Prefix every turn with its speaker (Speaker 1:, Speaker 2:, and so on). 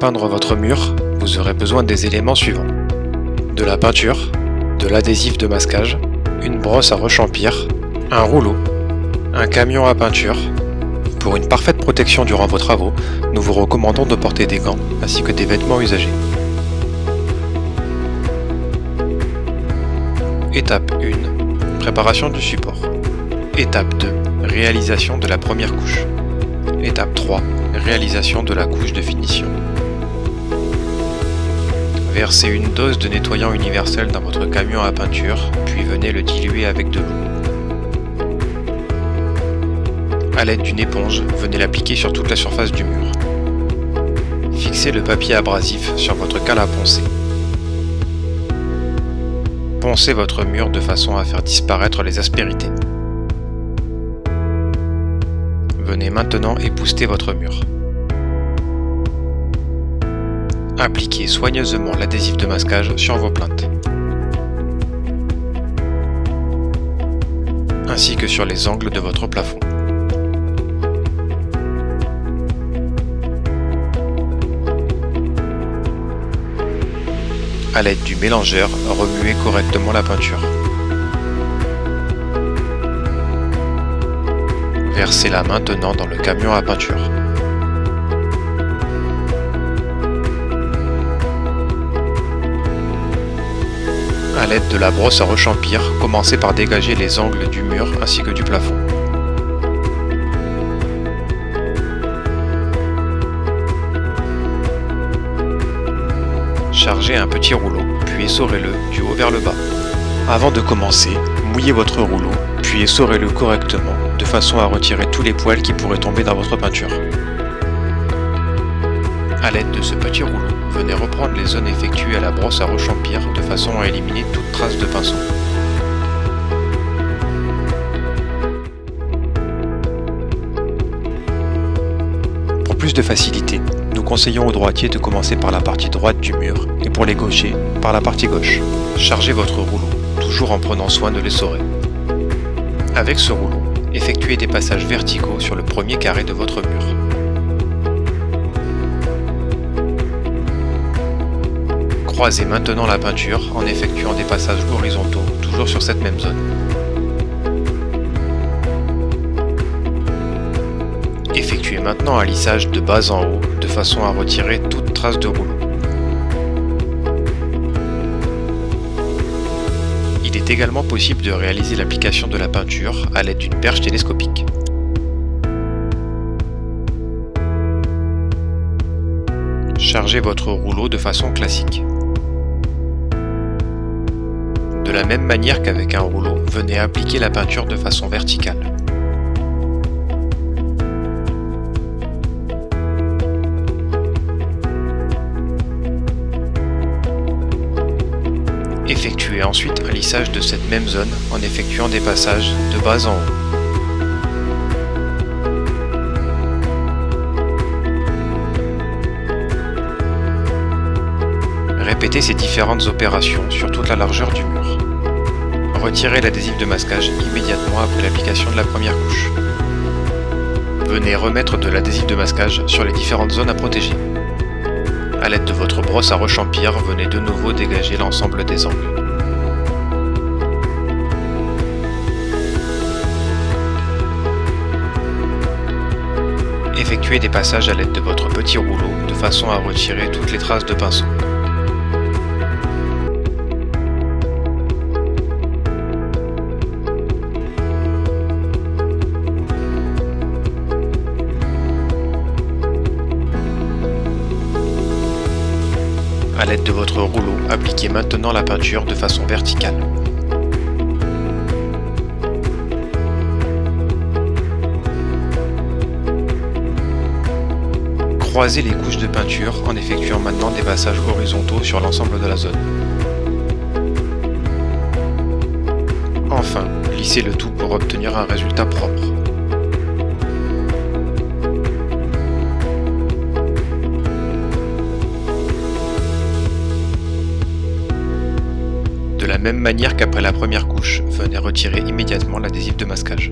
Speaker 1: peindre votre mur, vous aurez besoin des éléments suivants. De la peinture, de l'adhésif de masquage, une brosse à rechampir, un rouleau, un camion à peinture. Pour une parfaite protection durant vos travaux, nous vous recommandons de porter des gants ainsi que des vêtements usagés. Étape 1. Préparation du support. Étape 2. Réalisation de la première couche. Étape 3. Réalisation de la couche de finition. Versez une dose de nettoyant universel dans votre camion à peinture, puis venez le diluer avec de l'eau. A l'aide d'une éponge, venez l'appliquer sur toute la surface du mur. Fixez le papier abrasif sur votre cale à poncer. Poncez votre mur de façon à faire disparaître les aspérités. Venez maintenant épousseter votre mur. Appliquez soigneusement l'adhésif de masquage sur vos plinthes, ainsi que sur les angles de votre plafond. A l'aide du mélangeur, remuez correctement la peinture. Versez-la maintenant dans le camion à peinture. A l'aide de la brosse à rechampir, commencez par dégager les angles du mur ainsi que du plafond. Chargez un petit rouleau, puis essorez-le du haut vers le bas. Avant de commencer, mouillez votre rouleau, puis essorez-le correctement, de façon à retirer tous les poils qui pourraient tomber dans votre peinture. A l'aide de ce petit rouleau, venez reprendre les zones effectuées à la brosse à rechampir, de façon à éliminer toute trace de pinceau. Pour plus de facilité, nous conseillons aux droitiers de commencer par la partie droite du mur et pour les gauchers, par la partie gauche. Chargez votre rouleau, toujours en prenant soin de l'essorer. Avec ce rouleau, effectuez des passages verticaux sur le premier carré de votre mur. Croisez maintenant la peinture en effectuant des passages horizontaux, toujours sur cette même zone. Effectuez maintenant un lissage de bas en haut, de façon à retirer toute trace de rouleau. Il est également possible de réaliser l'application de la peinture à l'aide d'une perche télescopique. Chargez votre rouleau de façon classique. De la même manière qu'avec un rouleau, venez appliquer la peinture de façon verticale. Effectuez ensuite un lissage de cette même zone en effectuant des passages de bas en haut. Répétez ces différentes opérations sur toute la largeur du mur. Retirez l'adhésif de masquage immédiatement après l'application de la première couche. Venez remettre de l'adhésif de masquage sur les différentes zones à protéger. A l'aide de votre brosse à rechampir, venez de nouveau dégager l'ensemble des angles. Effectuez des passages à l'aide de votre petit rouleau de façon à retirer toutes les traces de pinceau. A l'aide de votre rouleau, appliquez maintenant la peinture de façon verticale. Croisez les couches de peinture en effectuant maintenant des passages horizontaux sur l'ensemble de la zone. Enfin, lissez le tout pour obtenir un résultat propre. De la même manière qu'après la première couche, venez retirer immédiatement l'adhésif de masquage.